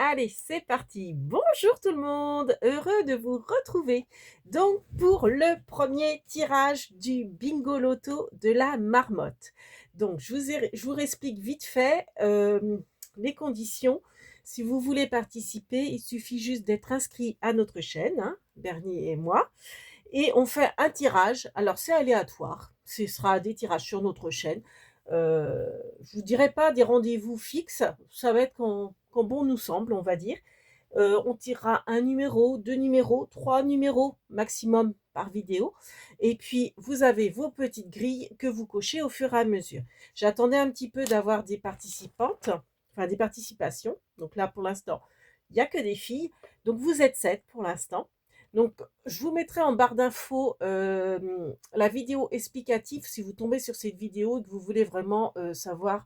Allez, c'est parti. Bonjour tout le monde, heureux de vous retrouver. Donc pour le premier tirage du bingo loto de la marmotte. Donc je vous explique vite fait les conditions. Si vous voulez participer, il suffit juste d'être inscrit à notre chaîne, hein, Bernie et moi, et on fait un tirage. Alors c'est aléatoire, ce sera des tirages sur notre chaîne. Je vous dirai pas des rendez-vous fixes, ça va être quand bon nous semble, on va dire. On tirera un numéro, deux numéros, trois numéros maximum par vidéo. Et puis, vous avez vos petites grilles que vous cochez au fur et à mesure. J'attendais un petit peu d'avoir des participantes, enfin des participations. Donc là, pour l'instant, il n'y a que des filles. Donc, vous êtes 7 pour l'instant. Donc, je vous mettrai en barre d'infos la vidéo explicative si vous tombez sur cette vidéo et que vous voulez vraiment savoir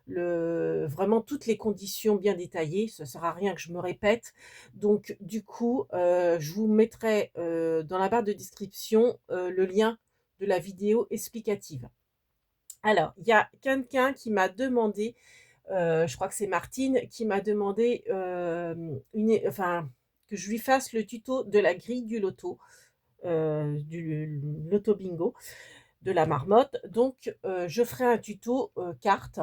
vraiment toutes les conditions bien détaillées. Ça ne sert à rien que je me répète. Donc, du coup, je vous mettrai dans la barre de description le lien de la vidéo explicative. Alors, il y a quelqu'un qui m'a demandé, je crois que c'est Martine, qui m'a demandé enfin, que je lui fasse le tuto de la grille du loto, du loto bingo, de la marmotte. Donc, je ferai un tuto carte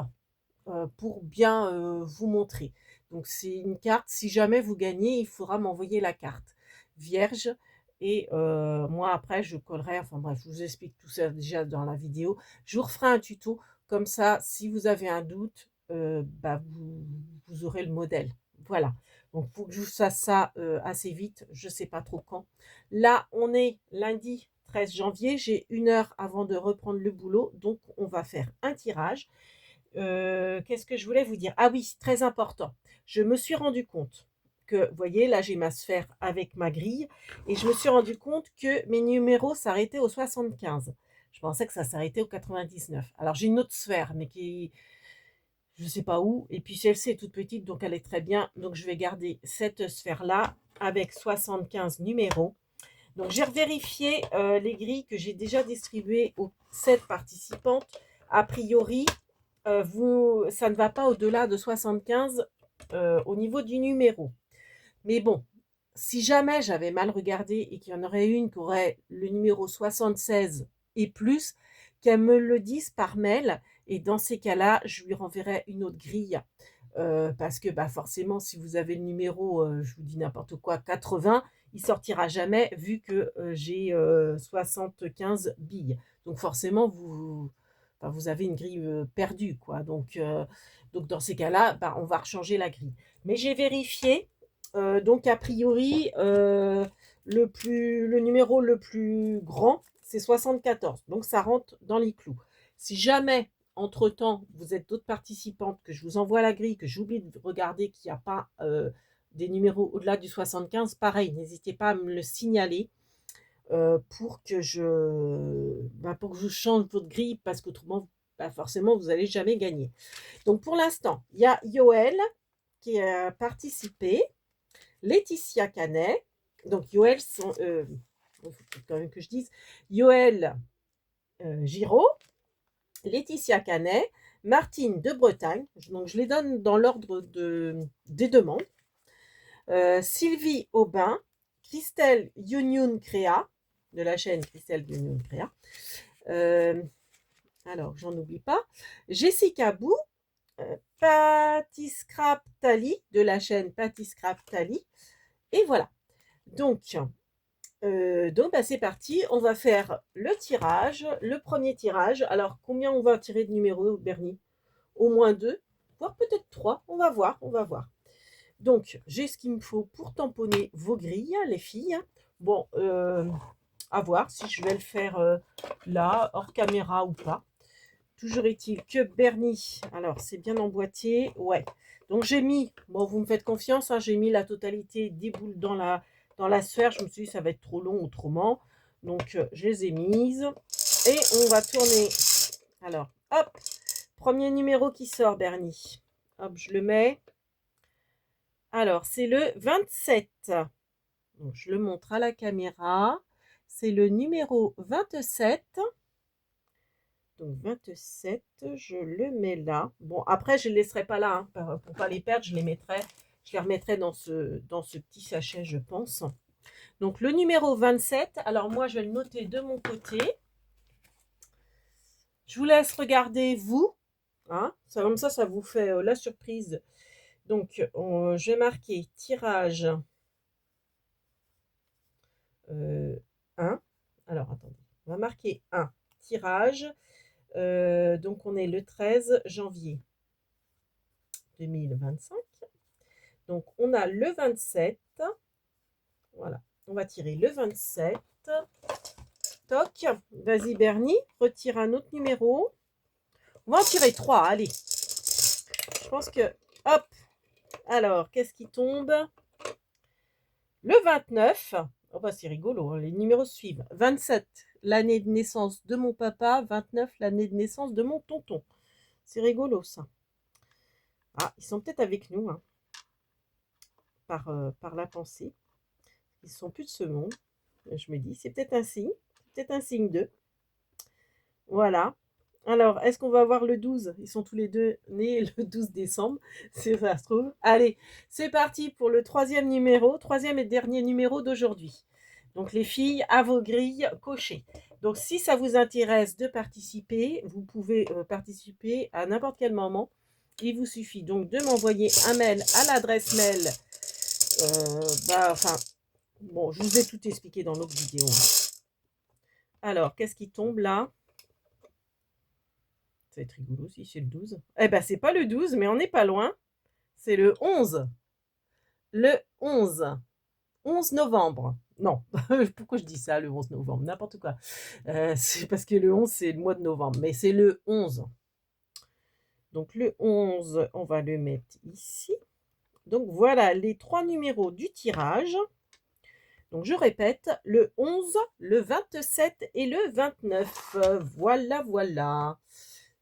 pour bien vous montrer. Donc, c'est une carte. Si jamais vous gagnez, il faudra m'envoyer la carte vierge. Et moi, après, je collerai. Enfin bref, je vous explique tout ça déjà dans la vidéo. Je vous referai un tuto. Comme ça, si vous avez un doute, vous aurez le modèle. Voilà. Donc, il faut que je vous fasse ça assez vite. Je ne sais pas trop quand. Là, on est lundi 13 janvier. J'ai 1 heure avant de reprendre le boulot. Donc, on va faire un tirage. Qu'est-ce que je voulais vous dire? Ah oui, très important. Je me suis rendu compte que, vous voyez, là j'ai ma sphère avec ma grille, et je me suis rendu compte que mes numéros s'arrêtaient au 75. Je pensais que ça s'arrêtait au 99. Alors j'ai une autre sphère, mais qui, je ne sais pas où, et puis celle-ci est toute petite, donc elle est très bien. Donc je vais garder cette sphère-là avec 75 numéros. Donc j'ai revérifié les grilles que j'ai déjà distribuées aux 7 participantes. A priori, ça ne va pas au-delà de 75 au niveau du numéro. Mais bon, si jamais j'avais mal regardé et qu'il y en aurait une qui aurait le numéro 76 et plus, qu'elle me le dise par mail. Et dans ces cas-là, je lui renverrai une autre grille. Parce que bah, forcément, si vous avez le numéro, je vous dis n'importe quoi, 80, il sortira jamais vu que j'ai 75 billes. Donc forcément, enfin, vous avez une grille perdue, quoi. Donc dans ces cas-là, bah, on va rechanger la grille. Mais j'ai vérifié, donc a priori, le numéro le plus grand, c'est 74. Donc ça rentre dans les clous. Si jamais, entre-temps, vous êtes d'autres participantes, que je vous envoie la grille, que j'oublie de regarder qu'il n'y a pas des numéros au-delà du 75, pareil, n'hésitez pas à me le signaler pour que je change votre grille, parce qu'autrement, bah, forcément, vous n'allez jamais gagner. Donc pour l'instant, il y a Yoel qui a participé, Laetitia Canet, donc Yoel, il faut quand même que je dise, Yoel Giraud, Laetitia Canet, Martine de Bretagne, donc je les donne dans l'ordre des demandes, Sylvie Aubin, Christelle Younioun Créa, de la chaîne Christelle Younioun Créa, alors j'en oublie pas, Jessica Bou, Patty Scrap Tali, de la chaîne Patty Scrap Tali, et voilà. Donc bah, c'est parti, on va faire le tirage, le premier tirage. Alors, combien on va tirer de numéros, Bernie? Au moins 2, voire peut-être 3. On va voir, on va voir. Donc, j'ai ce qu'il me faut pour tamponner vos grilles, les filles. Bon, à voir si je vais le faire là, hors caméra ou pas. Toujours est-il que Bernie, alors c'est bien emboîté, ouais. Donc j'ai mis, bon vous me faites confiance, hein, j'ai mis la totalité des boules dans la sphère. Je me suis dit ça va être trop long autrement. Donc je les ai mises. Et on va tourner. Alors, hop, premier numéro qui sort, Bernie. Hop, je le mets. Alors, c'est le 27. Donc, je le montre à la caméra. C'est le numéro 27. Donc 27, je le mets là. Bon, après, je ne les laisserai pas là, hein, pour ne pas les perdre, je Je les remettrai dans ce petit sachet, je pense. Donc, le numéro 27. Alors, moi, je vais le noter de mon côté. Je vous laisse regarder, vous. Hein, comme ça vous fait la surprise. Donc, je vais marquer tirage 1. Alors, attendez. On va marquer 1. Tirage. Donc, on est le 13 janvier 2025. Donc, on a le 27. Voilà. On va tirer le 27. Toc. Vas-y, Bernie. Retire un autre numéro. On va en tirer 3. Allez. Je pense que... Hop. Alors, qu'est-ce qui tombe? Le 29. Oh bah, c'est rigolo, hein, les numéros suivent. 27, l'année de naissance de mon papa. 29, l'année de naissance de mon tonton. C'est rigolo, ça. Ah, ils sont peut-être avec nous, hein, par la pensée. Ils sont plus de ce monde. Je me dis, c'est peut-être un signe. Peut-être un signe d'eux. Voilà. Alors, est-ce qu'on va avoir le 12? Ils sont tous les deux nés le 12 décembre, si ça se trouve. Allez, c'est parti pour le troisième et dernier numéro d'aujourd'hui. Donc, les filles, à vos grilles, cochez. Donc, si ça vous intéresse de participer, vous pouvez participer à n'importe quel moment. Il vous suffit donc de m'envoyer un mail à l'adresse mail. Bon, je vous ai tout expliqué dans l'autre vidéo. Alors, qu'est-ce qui tombe là? Ça va être rigolo aussi, c'est le 12. Eh ben, c'est pas le 12, mais on n'est pas loin. C'est le 11. Le 11. 11 novembre. Non, pourquoi je dis ça, le 11 novembre? N'importe quoi. C'est parce que le 11, c'est le mois de novembre, mais c'est le 11. Donc, le 11, on va le mettre ici. Donc, voilà les 3 numéros du tirage. Donc, je répète, le 11, le 27 et le 29. Voilà, voilà.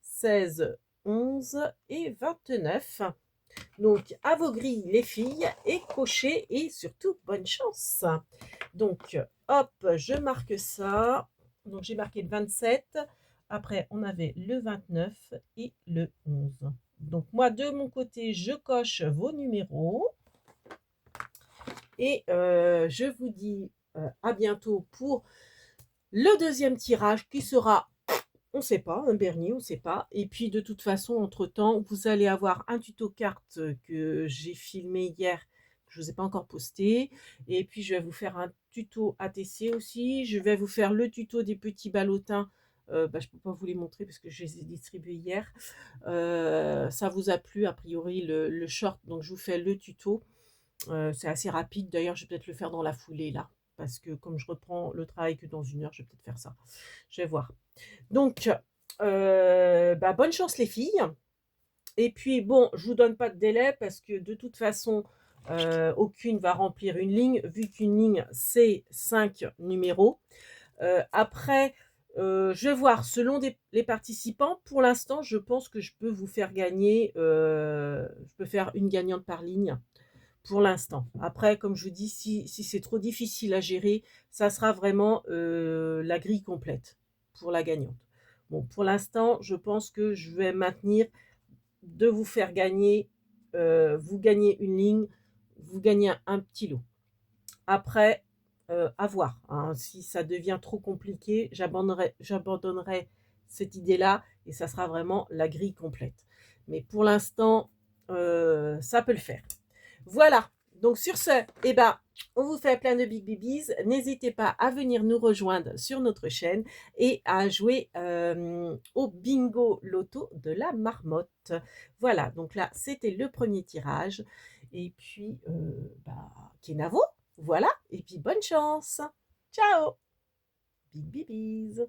16, 11 et 29. Donc, à vos grilles, les filles, et cochez, et surtout, bonne chance. Donc, hop, je marque ça. Donc, j'ai marqué le 27. Après, on avait le 29 et le 11. Donc, moi, de mon côté, je coche vos numéros. Et je vous dis à bientôt pour le deuxième tirage qui sera... On ne sait pas, un Bernier, on ne sait pas. Et puis, de toute façon, entre-temps, vous allez avoir un tuto carte que j'ai filmé hier, que je ne vous ai pas encore posté. Et puis, je vais vous faire un tuto ATC aussi. Je vais vous faire le tuto des petits ballotins. Je ne peux pas vous les montrer parce que je les ai distribués hier. Ça vous a plu, a priori, le short. Donc, je vous fais le tuto. C'est assez rapide. D'ailleurs, je vais peut-être le faire dans la foulée, là. Parce que comme je reprends le travail que dans 1 heure, je vais peut-être faire ça. Je vais voir. Donc, bonne chance les filles. Et puis, bon, je ne vous donne pas de délai parce que de toute façon, aucune va remplir une ligne, vu qu'une ligne, c'est 5 numéros. Après, je vais voir, selon les participants, pour l'instant, je pense que je peux vous faire gagner, je peux faire une gagnante par ligne. Pour l'instant. Après, comme je vous dis, si c'est trop difficile à gérer, ça sera vraiment la grille complète pour la gagnante. Bon, pour l'instant, je pense que je vais maintenir de vous faire gagner, vous gagnez une ligne, vous gagnez un petit lot. Après, à voir. Hein, si ça devient trop compliqué, j'abandonnerai cette idée-là et ça sera vraiment la grille complète. Mais pour l'instant, ça peut le faire. Voilà, donc sur ce, on vous fait plein de big babies. N'hésitez pas à venir nous rejoindre sur notre chaîne et à jouer au bingo loto de la marmotte. Voilà, donc là, c'était le premier tirage. Et puis, Kenavo, voilà, et puis bonne chance. Ciao, big babies.